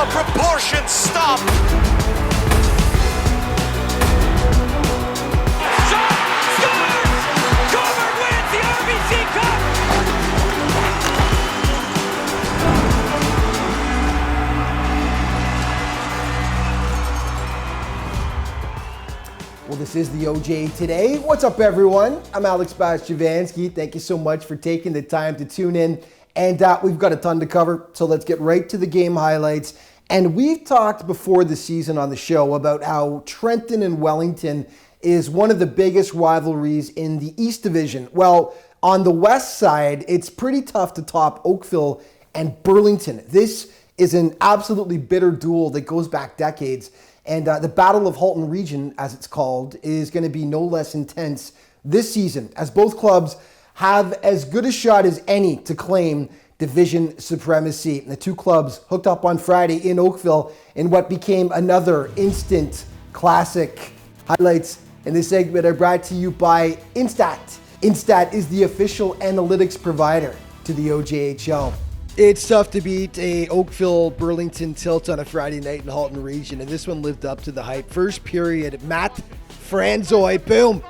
well-proportioned stop. Well, this is the OJ Today. What's up, everyone? I'm Alex Bastyovanszky. Thank you so much for taking the time to tune in. And we've got a ton to cover, so let's get right to the game highlights. And we've talked before the season on the show about how Trenton and Wellington is one of the biggest rivalries in the East Division. Well, on the West side, it's pretty tough to top Oakville and Burlington. This is an absolutely bitter duel that goes back decades. And the Battle of Halton Region, as it's called, is going to be no less intense this season, as both clubs have as good a shot as any to claim division supremacy. The two clubs hooked up on Friday in Oakville in what became another instant classic. Highlights in this segment are brought to you by Instat. Instat is the official analytics provider to the OJHL. It's tough to beat a Oakville-Burlington tilt on a Friday night in Halton Region, and this one lived up to the hype. First period, Matt Franzoy, boom,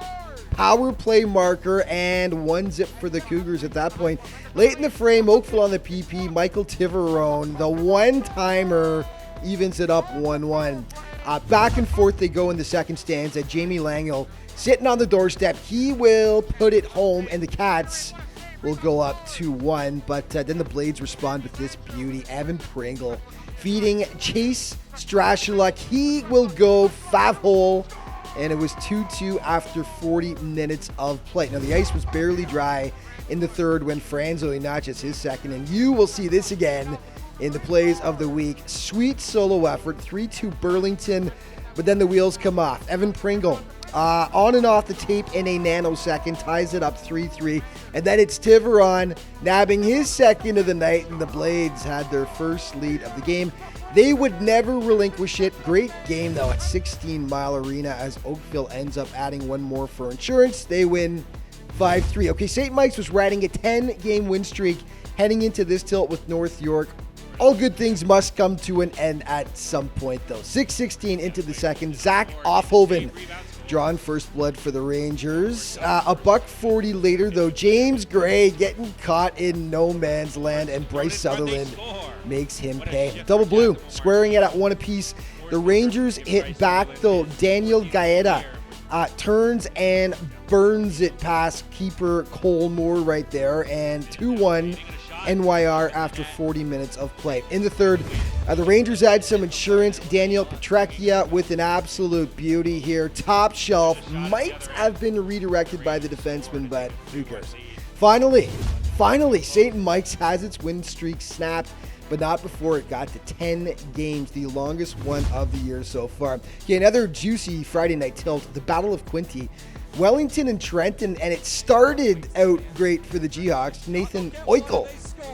power play marker, and 1-0 for the Cougars at that point. Late in the frame, Oakville on the PP, Michael Tiverone, the one-timer, evens it up 1-1. Back and forth they go in the second stanza. Jamie Langell sitting on the doorstep. He will put it home, and the Cats will go up 2-1, but then the Blades respond with this beauty. Evan Pringle feeding Chase Strashuluk. He will go 5-hole, and it was 2-2 after 40 minutes of play. Now, the ice was barely dry in the third when Franzo notches his second, and you will see this again in the plays of the week. Sweet solo effort, 3-2 Burlington, but then the wheels come off. Evan Pringle on and off the tape in a nanosecond, ties it up 3-3, and then it's Tiveron nabbing his second of the night, and the Blades had their first lead of the game. They would never relinquish it. Great game, though, at 16 Mile Arena, as Oakville ends up adding one more for insurance. They win 5-3. Okay, St. Mike's was riding a 10-game win streak heading into this tilt with North York. All good things must come to an end at some point, though. 6:16 into the second, Zach Offhoven drawing first blood for the Rangers. $1:40 later, though, James Gray getting caught in no man's land, and Bryce Sutherland makes him pay. Double blue, squaring it at one apiece. The Rangers hit back, though. Daniel Gaeta turns and burns it past keeper Cole Moore right there, and 2-1 NYR after 40 minutes of play. In the third, the Rangers had some insurance. Daniel Petrecchia with an absolute beauty here. Top shelf. Might have been redirected by the defenseman, but who cares? Finally, St. Mike's has its win streak snapped, but not before it got to 10 games, the longest one of the year so far. Okay, another juicy Friday night tilt, the Battle of Quinte. Wellington and Trenton, and it started out great for the Jayhawks. Nathan Oikel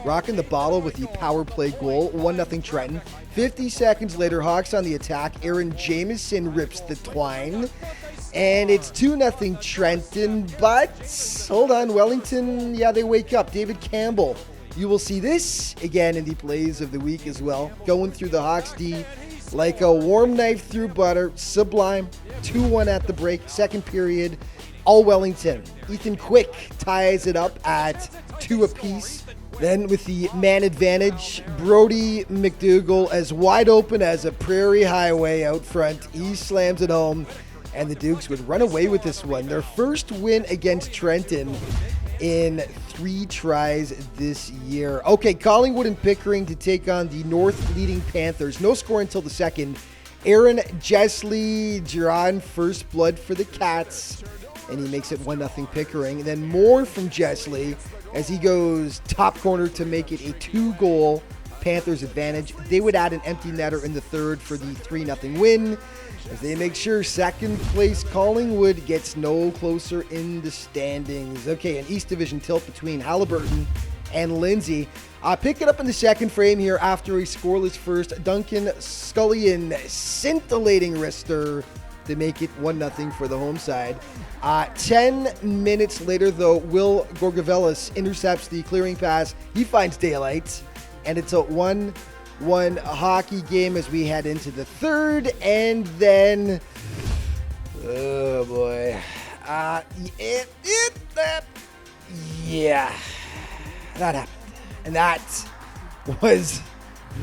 rocking the bottle with the power play goal, 1-0 Trenton. 50 seconds later, Hawks on the attack. Aaron Jameson rips the twine, and it's 2-0 Trenton, but hold on, Wellington, yeah, they wake up. David Campbell, you will see this again in the plays of the week as well, going through the Hawks D like a warm knife through butter. Sublime. 2-1 at the break. Second period, all Wellington. Ethan Quick ties it up at 2 apiece. Then with the man advantage, Brody McDougall as wide open as a prairie highway out front. He slams it home, and the Dukes would run away with this one. Their first win against Trenton in 3 tries this year. Okay, Collingwood and Pickering to take on the North leading Panthers. No score until the second. Aaron Jessley drawing first blood for the Cats, and he makes it 1-0 Pickering. And then more from Jessley as he goes top corner to make it a 2-goal Panthers advantage. They would add an empty netter in the third for the 3-0 win, as they make sure second place Collingwood gets no closer in the standings. Okay, an East Division tilt between Halliburton and Lindsay. Pick it up in the second frame here after a scoreless first. Duncan Scullion scintillating wrister to make it 1-0 for the home side. 10 minutes later, though, Will Gorgavelis intercepts the clearing pass. He finds daylight, and it's a 1-0 one hockey game as we head into the third, and then, oh boy, yeah, that happened, and that was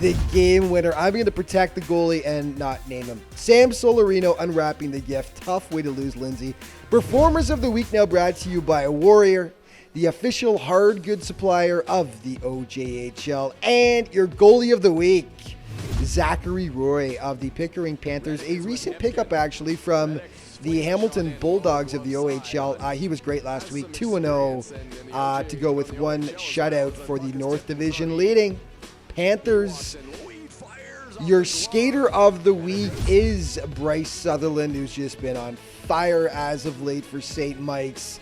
the game winner. I'm going to protect the goalie and not name him. Sam Solarino unwrapping the gift. Tough way to lose, Lindsay. Performers of the week now brought to you by Warrior, the official hard goods supplier of the OJHL, and your goalie of the week, Zachary Roy of the Pickering Panthers. A recent pickup actually from the Hamilton Bulldogs of the OHL. He was great last week, 2-0 to go with one shutout for the North Division leading Panthers. Your skater of the week is Bryce Sutherland, who's just been on fire as of late for St. Mike's.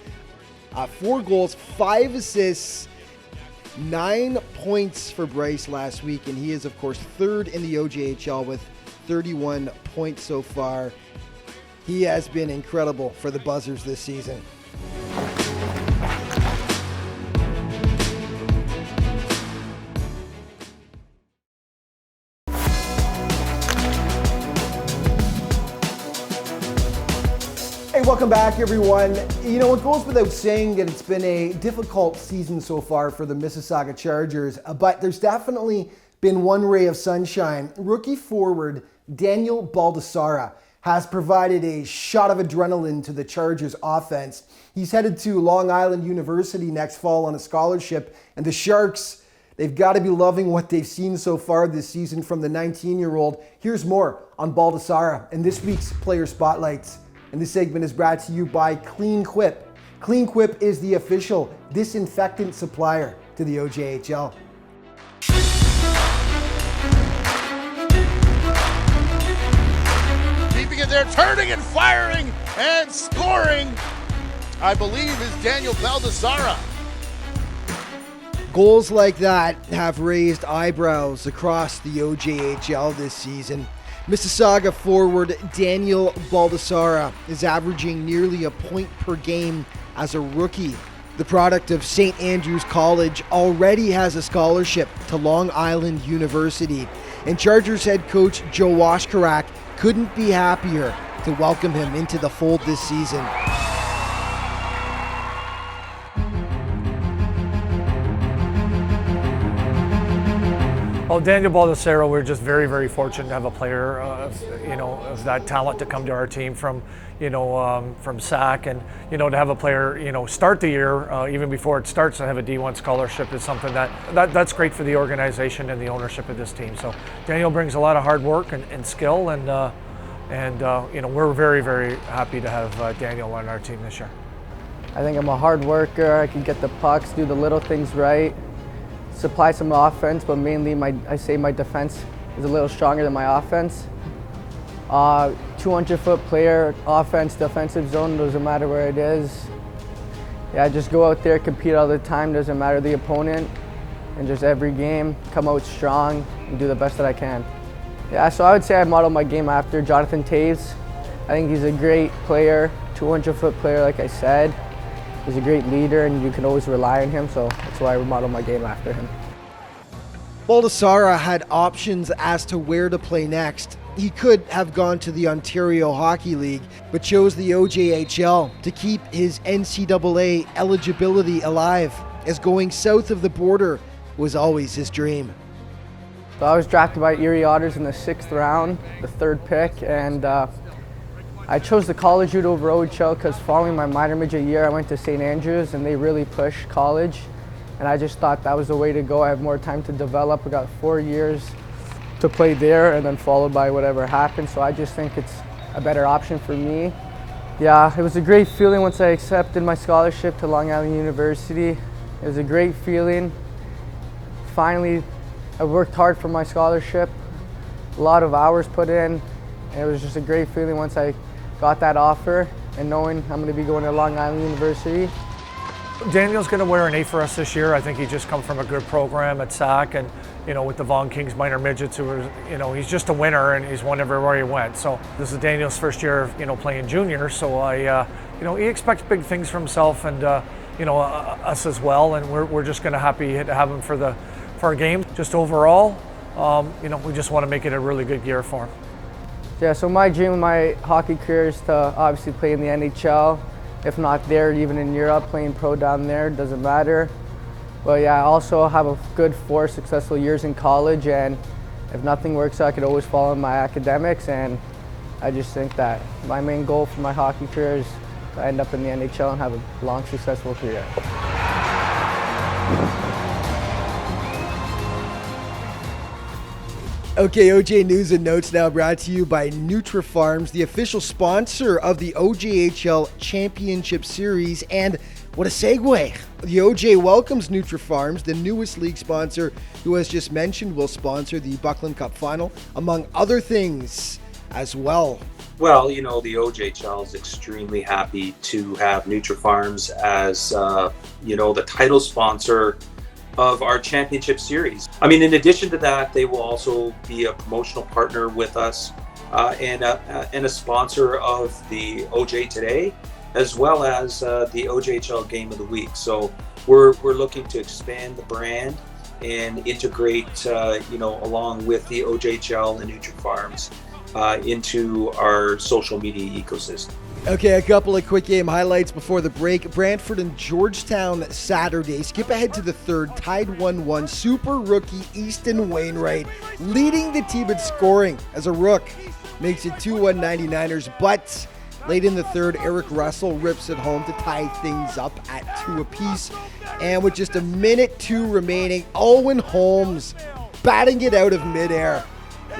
4 goals, 5 assists, 9 points for Bryce last week, and he is, of course, third in the OJHL with 31 points so far. He has been incredible for the Buzzers this season. Hey, welcome back, everyone. You know, it goes without saying that it's been a difficult season so far for the Mississauga Chargers, but there's definitely been one ray of sunshine. Rookie forward Daniel Baldassara has provided a shot of adrenaline to the Chargers offense. He's headed to Long Island University next fall on a scholarship, and the Sharks, they've got to be loving what they've seen so far this season from the 19-year-old. Here's more on Baldassara in this week's Player Spotlights. And this segment is brought to you by Clean Quip. Clean Quip is the official disinfectant supplier to the OJHL. Keeping it there, turning and firing and scoring, I believe, is Daniel Baldassara. Goals like that have raised eyebrows across the OJHL this season. Mississauga forward Daniel Baldassara is averaging nearly a point per game as a rookie. The product of St. Andrews College already has a scholarship to Long Island University, and Chargers head coach Joe Washkarak couldn't be happier to welcome him into the fold this season. Well, Daniel Baldassara, we're just very, very fortunate to have a player, of that talent to come to our team from SAC, and to have a player, start the year even before it starts and have a D1 scholarship is something that's great for the organization and the ownership of this team. So Daniel brings a lot of hard work and skill, and we're very, very happy to have Daniel on our team this year. I think I'm a hard worker. I can get the pucks, do the little things right, supply some offense, but mainly my defense is a little stronger than my offense. 200-foot player, offense, defensive zone, doesn't matter where it is. Yeah, just go out there, compete all the time, doesn't matter the opponent, and just every game, come out strong and do the best that I can. Yeah, so I would say I model my game after Jonathan Taves. I think he's a great player, 200-foot player, like I said. He's a great leader, and you can always rely on him, so that's why I model my game after him. Baldassara had options as to where to play next. He could have gone to the Ontario Hockey League, but chose the OJHL to keep his NCAA eligibility alive, as going south of the border was always his dream. So I was drafted by Erie Otters in the 6th round, the 3rd pick, and I chose the college route over OHL because following my minor midget year, I went to St. Andrews and they really push college. And I just thought that was the way to go. I have more time to develop. I got 4 years to play there and then followed by whatever happens. So I just think it's a better option for me. Yeah, it was a great feeling once I accepted my scholarship to Long Island University. It was a great feeling. Finally, I worked hard for my scholarship, a lot of hours put in, and it was just a great feeling once I got that offer and knowing I'm going to be going to Long Island University. Daniel's going to wear an A for us this year. I think he just come from a good program at SAC, and with the Vaughan Kings minor midgets, who were, he's just a winner and he's won everywhere he went. So this is Daniel's first year, playing junior. So he expects big things from himself and us as well. And we're just going to happy to have him for our game. Just overall, we just want to make it a really good year for him. Yeah, so my dream of my hockey career is to obviously play in the NHL. If not there, even in Europe, playing pro down there, doesn't matter. But yeah, I also have a good 4 successful years in college, and if nothing works out, I could always follow my academics, and I just think that my main goal for my hockey career is to end up in the NHL and have a long, successful career. Okay, OJ News and Notes now brought to you by NutriFarms, the official sponsor of the OJHL Championship Series. And what a segue. The OJ welcomes NutriFarms, the newest league sponsor, who, as just mentioned, will sponsor the Buckland Cup Final, among other things as well. Well, the OJHL is extremely happy to have NutriFarms as, the title sponsor of our championship series. I mean, in addition to that, they will also be a promotional partner with us and a sponsor of the OJ Today, as well as the OJHL Game of the Week. So we're looking to expand the brand and integrate, along with the OJHL and NutriFarms into our social media ecosystem. Okay, a couple of quick game highlights before the break. Brantford and Georgetown Saturday. Skip ahead to the third, tied 1-1. Super rookie Easton Wainwright leading the team in scoring as a rook. Makes it 2-1 99ers, but late in the third, Eric Russell rips it home to tie things up at 2 apiece. And with just a minute 2 remaining, Owen Holmes batting it out of midair.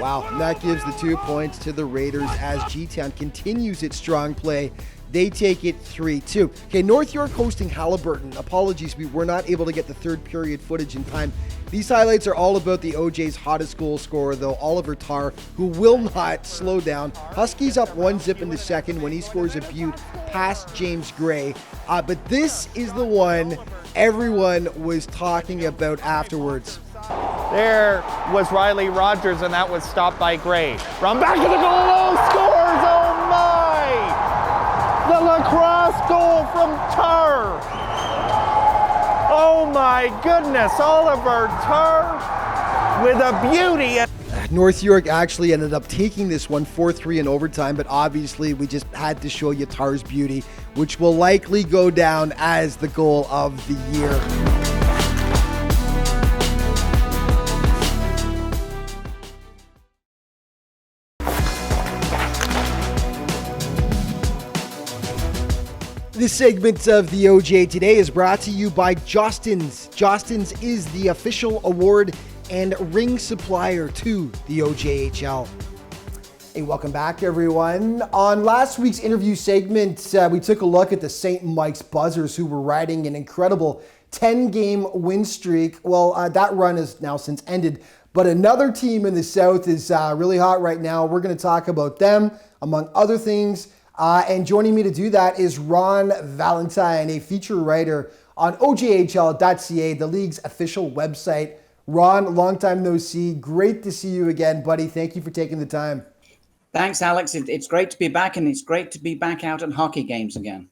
Wow, and that gives the 2 points to the Raiders as G-Town continues its strong play. They take it 3-2. Okay, North York hosting Halliburton. Apologies, we were not able to get the third period footage in time. These highlights are all about the OJ's hottest goal scorer, though, Oliver Tarr, who will not slow down. Huskies up 1-0 in the second when he scores a beaut past James Gray. But this is the one everyone was talking about afterwards. There was Riley Rogers, and that was stopped by Gray. From back of the goal, oh, scores! Oh my! The lacrosse goal from Tarr. Oh my goodness, Oliver Tarr with a beauty. North York actually ended up taking this one 4-3 in overtime, but obviously we just had to show you Tarr's beauty, which will likely go down as the goal of the year. This segment of the OJ Today is brought to you by Jostens. Jostens is the official award and ring supplier to the OJHL. Hey, welcome back, everyone. On last week's interview segment, we took a look at the St. Mike's Buzzers, who were riding an incredible 10-game win streak. Well, that run has now since ended, but another team in the South is really hot right now. We're going to talk about them, among other things. And joining me to do that is Ron Valentine, a feature writer on OJHL.ca, the league's official website. Ron, long time no see. Great to see you again, buddy. Thank you for taking the time. Thanks, Alex. It's great to be back, and it's great to be back out at hockey games again.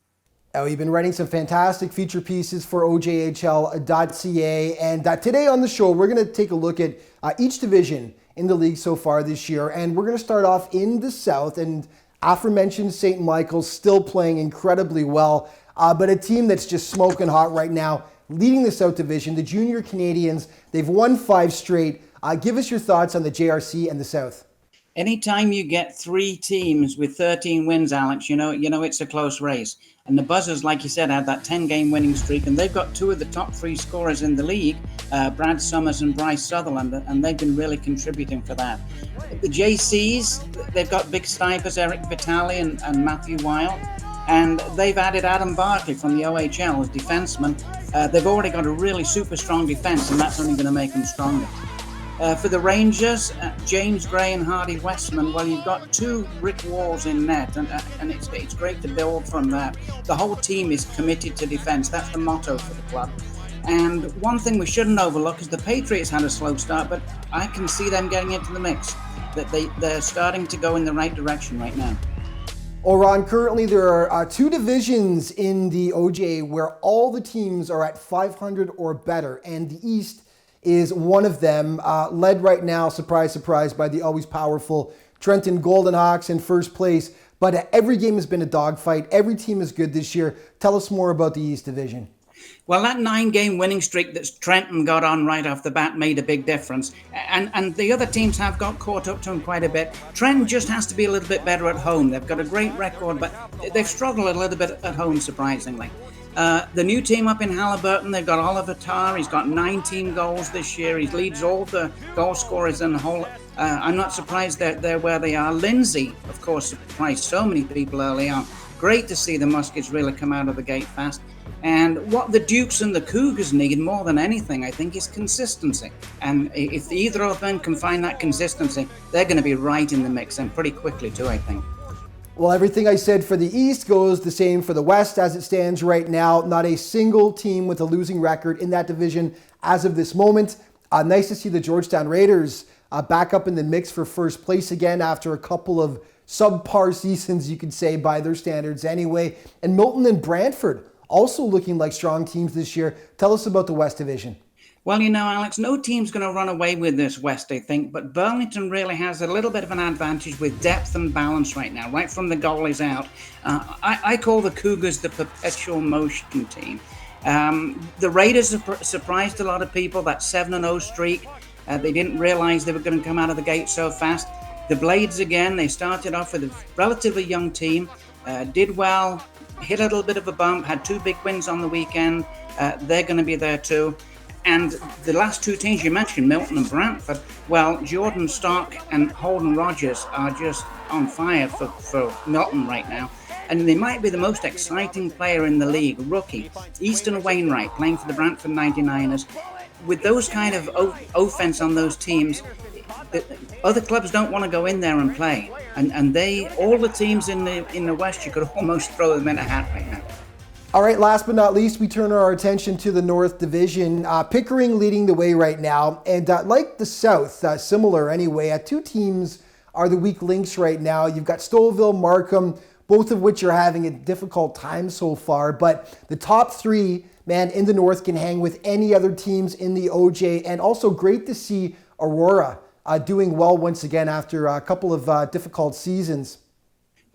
Oh, you've been writing some fantastic feature pieces for OJHL.ca. And today on the show, we're going to take a look at each division in the league so far this year. And we're going to start off in the South. And aforementioned St. Michael's still playing incredibly well, but a team that's just smoking hot right now, leading the South Division, the Junior Canadians. They've won 5 straight. Give us your thoughts on the JRC and the South. Anytime you get 3 teams with 13 wins, Alex, you know it's a close race. And the Buzzers, like you said, had that 10-game winning streak, and they've got 2 of the top 3 scorers in the league, Brad Summers and Bryce Sutherland, and they've been really contributing for that. The JCs, they've got big snipers, Eric Vitale and Matthew Weil, and they've added Adam Barkley from the OHL as defenseman. They've already got a really super strong defense, and that's only going to make them stronger. For the Rangers, James Gray and Hardy Westman, well, you've got 2 brick walls in net, and it's great to build from that. The whole team is committed to defense. That's the motto for the club. And one thing we shouldn't overlook is the Patriots had a slow start, but I can see them getting into the mix. That they're starting to go in the right direction right now. Well, Ron, currently there are 2 divisions in the OJ where all the teams are at 500 or better, and the East is one of them, led right now, surprise, surprise, by the always powerful Trenton Golden Hawks in first place. But every game has been a dogfight. Every team is good this year. Tell us more about the East Division. Well, that 9-game winning streak that Trenton got on right off the bat made a big difference. And the other teams have got caught up to them quite a bit. Trenton just has to be a little bit better at home. They've got a great record, but they've struggled a little bit at home, surprisingly. The new team up in Halliburton, they've got Oliver Tarr. He's got 19 goals this year. He leads all the goal scorers in the whole. I'm not surprised they're where they are. Lindsay, of course, surprised so many people early on. Great to see the Muskets really come out of the gate fast. And what the Dukes and the Cougars need more than anything, I think, is consistency. And if either of them can find that consistency, they're going to be right in the mix, and pretty quickly too, I think. Well, everything I said for the East goes the same for the West as it stands right now. Not a single team with a losing record in that division as of this moment. Nice to see the Georgetown Raiders back up in the mix for first place again after a couple of subpar seasons, you could say, by their standards anyway. And Milton and Brantford also looking like strong teams this year. Tell us about the West Division. Well, you know, Alex, no team's going to run away with this West, I think, but Burlington really has a little bit of an advantage with depth and balance right now, right from the goalies out. I call the Cougars the perpetual motion team. The Raiders have surprised a lot of people, that 7-0 streak. They didn't realize they were going to come out of the gate so fast. The Blades, again, they started off with a relatively young team, did well, hit a little bit of a bump, had 2 big wins on the weekend. They're going to be there too. And the last 2 teams you mentioned, Milton and Brantford, well, Jordan Stock and Holden Rogers are just on fire for Milton right now. And they might be the most exciting player in the league, rookie, Easton Wainwright, playing for the Brantford 99ers. With those kind of offense on those teams, other clubs don't want to go in there and play. And all the teams in the West, you could almost throw them in a hat right now. All right, last but not least, we turn our attention to the North Division. Pickering leading the way right now. And like the South, similar anyway, 2 teams are the weak links right now. You've got Stouffville, Markham, both of which are having a difficult time so far. But the top 3, man, in the North can hang with any other teams in the OJ. And also great to see Aurora doing well once again after a couple of difficult seasons.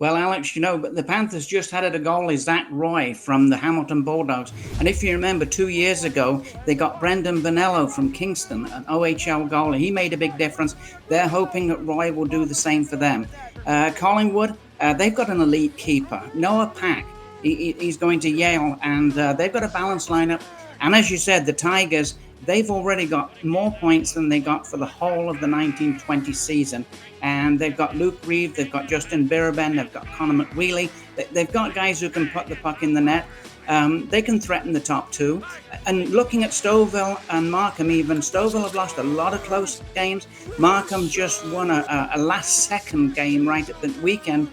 Well, Alex, you know, but the Panthers just had a goalie, Zach Roy, from the Hamilton Bulldogs. And if you remember, 2 years ago, they got Brendan Bonello from Kingston, an OHL goalie. He made a big difference. They're hoping that Roy will do the same for them. Collingwood, they've got an elite keeper, Noah Pack. He's going to Yale, and they've got a balanced lineup. And as you said, the Tigers, they've already got more points than they got for the whole of the 1920 season. And they've got Luke Reeve, they've got Justin Biraben, they've got Connor McWheely. They've got guys who can put the puck in the net. They can threaten the top 2. And looking at Stouffville and Markham even, Stouffville have lost a lot of close games. Markham just won a last-second game right at the weekend.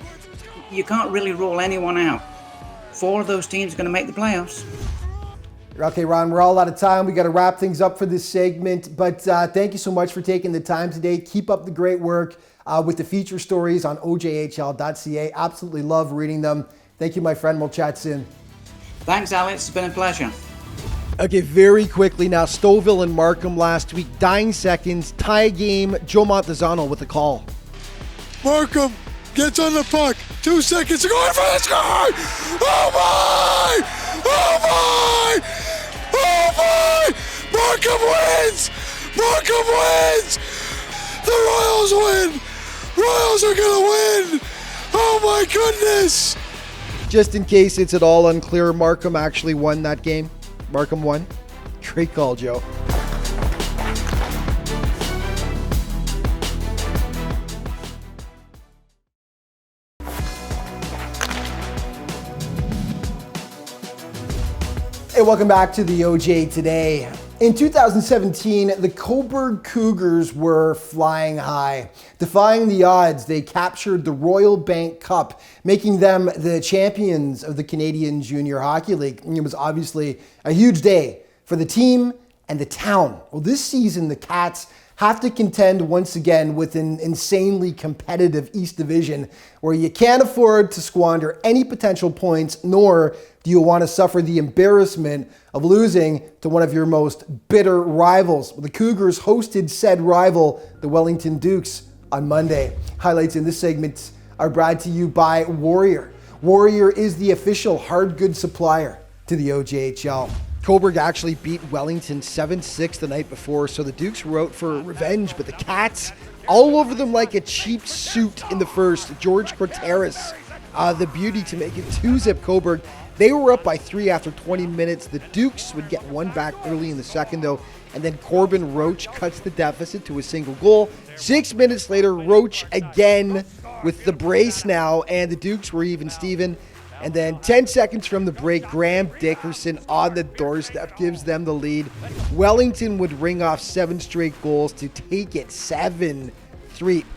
You can't really rule anyone out. 4 of those teams are going to make the playoffs. Okay, Ron, we're all out of time. We got to wrap things up for this segment. But thank you so much for taking the time today. Keep up the great work with the feature stories on OJHL.ca. Absolutely love reading them. Thank you, my friend. We'll chat soon. Thanks, Alex. It's been a pleasure. Okay, very quickly now. Stouffville and Markham last week. Dying seconds. Tie game. Joe Montezano with a call. Markham gets on the puck. 2 seconds to go in for the score. Oh my! Oh my! Oh my! Markham wins! Markham wins! The Royals win! Royals are gonna win! Oh my goodness! Just in case it's at all unclear, Markham actually won that game. Markham won. Great call, Joe. Hey, welcome back to the OJ Today. In 2017, the Cobourg Cougars were flying high. Defying the odds, they captured the Royal Bank Cup, making them the champions of the Canadian Junior Hockey League. And it was obviously a huge day for the team and the town. Well, this season, the Cats have to contend once again with an insanely competitive East Division where you can't afford to squander any potential points, nor do you want to suffer the embarrassment of losing to one of your most bitter rivals. The Cougars hosted said rival, the Wellington Dukes, on Monday. Highlights in this segment are brought to you by Warrior. Warrior is the official hard goods supplier to the OJHL. Cobourg actually beat Wellington 7-6 the night before, so the Dukes were out for revenge, but the Cats, all over them like a cheap suit in the first. George Corteris, the beauty to make it 2-zip Cobourg. They were up by 3 after 20 minutes. The Dukes would get one back early in the second, though, and then Corbin Roach cuts the deficit to a single goal. 6 minutes later, Roach again with the brace now, and the Dukes were even Steven. And then 10 seconds from the break, Graham Dickerson on the doorstep gives them the lead. Wellington would ring off 7 straight goals to take it 7-3.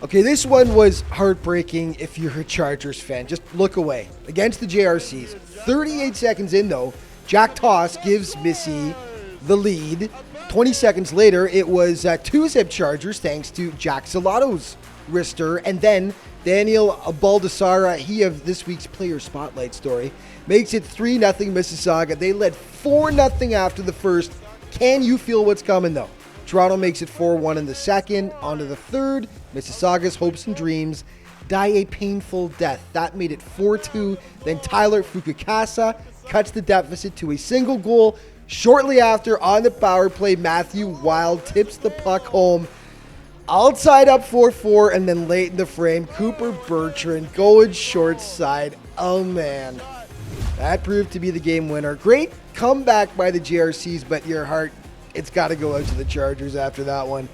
Okay, this one was heartbreaking if you're a Chargers fan. Just look away. Against the JRCs. 38 seconds in, though, Jack Toss gives Missy the lead. 20 seconds later, it was 2-zip Chargers thanks to Jack Salato's wrister. And then Daniel Baldassara, he of this week's player spotlight story, makes it 3-0 Mississauga. They led 4-0 after the first. Can you feel what's coming, though? Toronto makes it 4-1 in the second. On to the third. Mississauga's hopes and dreams die a painful death. That made it 4-2. Then Tyler Fukukasa cuts the deficit to a single goal. Shortly after, on the power play, Matthew Wild tips the puck home. All tied up 4-4, and then late in the frame, Cooper Bertrand going short side. Oh man, that proved to be the game winner. Great comeback by the JRCs, but your heart, it's got to go out to the Chargers after that one.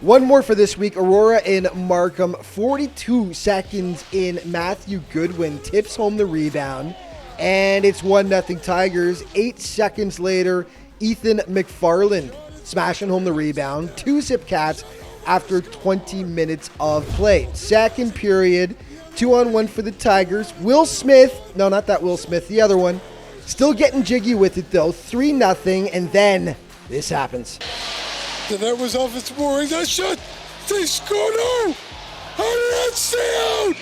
One more for this week, Aurora in Markham. 42 seconds in, Matthew Goodwin tips home the rebound, and it's 1-0 Tigers. 8 seconds later, Ethan McFarland smashing home the rebound. 2-zip Cats after 20 minutes of play. Second period, 2-on-1 for the Tigers. Will Smith, no, not that Will Smith, the other one, still getting jiggy with it though. 3-0, and then this happens. The net was off its moorings. That shot! They scored! No! How did that stay out?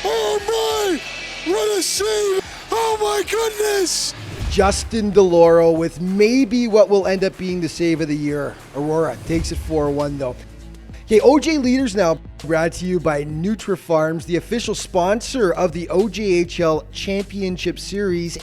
Oh my! What a save! Oh my goodness! Justin DeLauro with maybe what will end up being the save of the year. Aurora takes it 4-1 though. Okay, OJ Leaders now brought to you by NutriFarms, the official sponsor of the OJHL Championship Series.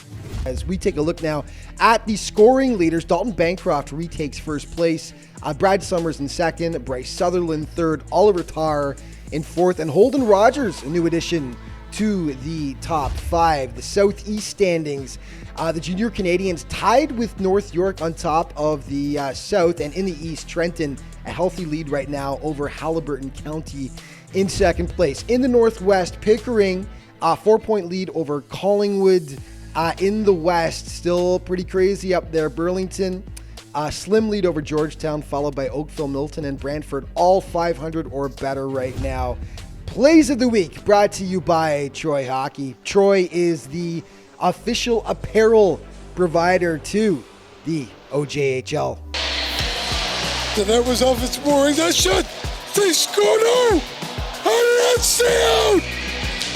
As we take a look now at the scoring leaders, Dalton Bancroft retakes first place, Brad Summers in second, Bryce Sutherland third, Oliver Tarr in fourth, and Holden Rogers, a new addition to the top 5. The Southeast standings, the Junior Canadians tied with North York on top of the South, and in the East, Trenton, a healthy lead right now over Haliburton County in second place. In the Northwest, Pickering, 4-point lead over Collingwood. In the West, still pretty crazy up there. Burlington, slim lead over Georgetown, followed by Oakville, Milton, and Brantford, all 500 or better right now. Plays of the Week brought to you by Troy Hockey. Troy is the official apparel provider to the OJHL. The net was off its moorings. That shot! They scored! No! How did that stay out?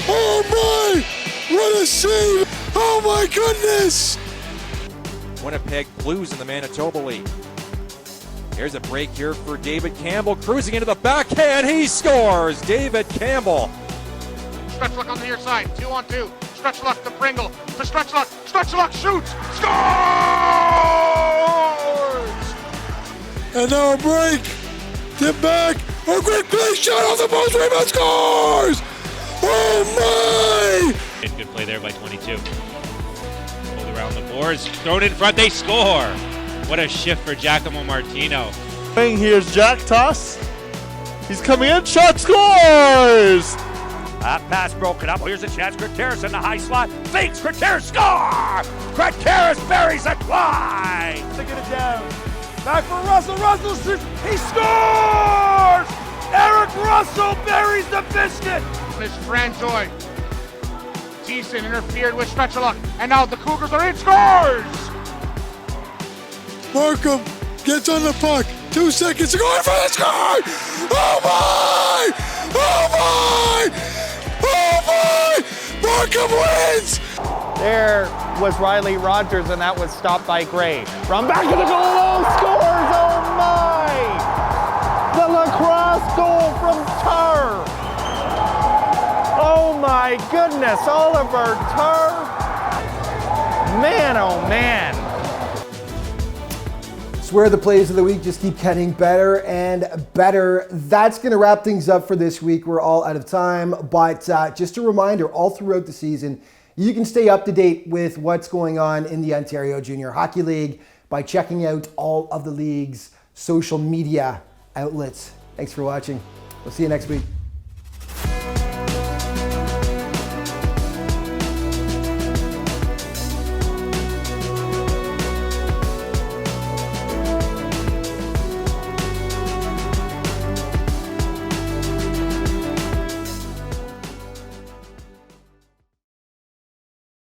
Oh my! What a save! Oh my goodness! Winnipeg Blues in the Manitoba League. Here's a break here for David Campbell, cruising into the backhand. He scores! David Campbell. Stretch luck on the near side. 2-on-2. Stretch luck to Pringle. To Stretch luck. Stretch luck shoots. Scores! And now a break. Tip back. A great play shot off the post. Rebound scores! Oh my! Good play there by 22. Hold around the boards. Thrown in front. They score. What a shift for Giacomo Martino. Here's Jack Toss. He's coming in. Shot scores! That pass broken up. Here's a chance. Krateris in the high slot. Fakes. Krateris score! Krateris buries a try! To get it down. Back for Russell. Russell shoots. He scores! Eric Russell buries the biscuit. It's Franjoy. Thiessen interfered with Stretcheluk, and now the Cougars are in. Scores! Markham gets on the puck. 2 seconds to go in for the score! Oh my! Oh my! Oh my! Markham wins! There was Riley Rogers, and that was stopped by Gray. Run back to the goal, oh, scores, oh my! The lacrosse goal from Tar. Oh my goodness, Oliver Tar. Man, oh man. Swear the plays of the week just keep getting better and better. That's going to wrap things up for this week. We're all out of time, but just a reminder, all throughout the season, you can stay up to date with what's going on in the Ontario Junior Hockey League by checking out all of the league's social media outlets. Thanks for watching. We'll see you next week.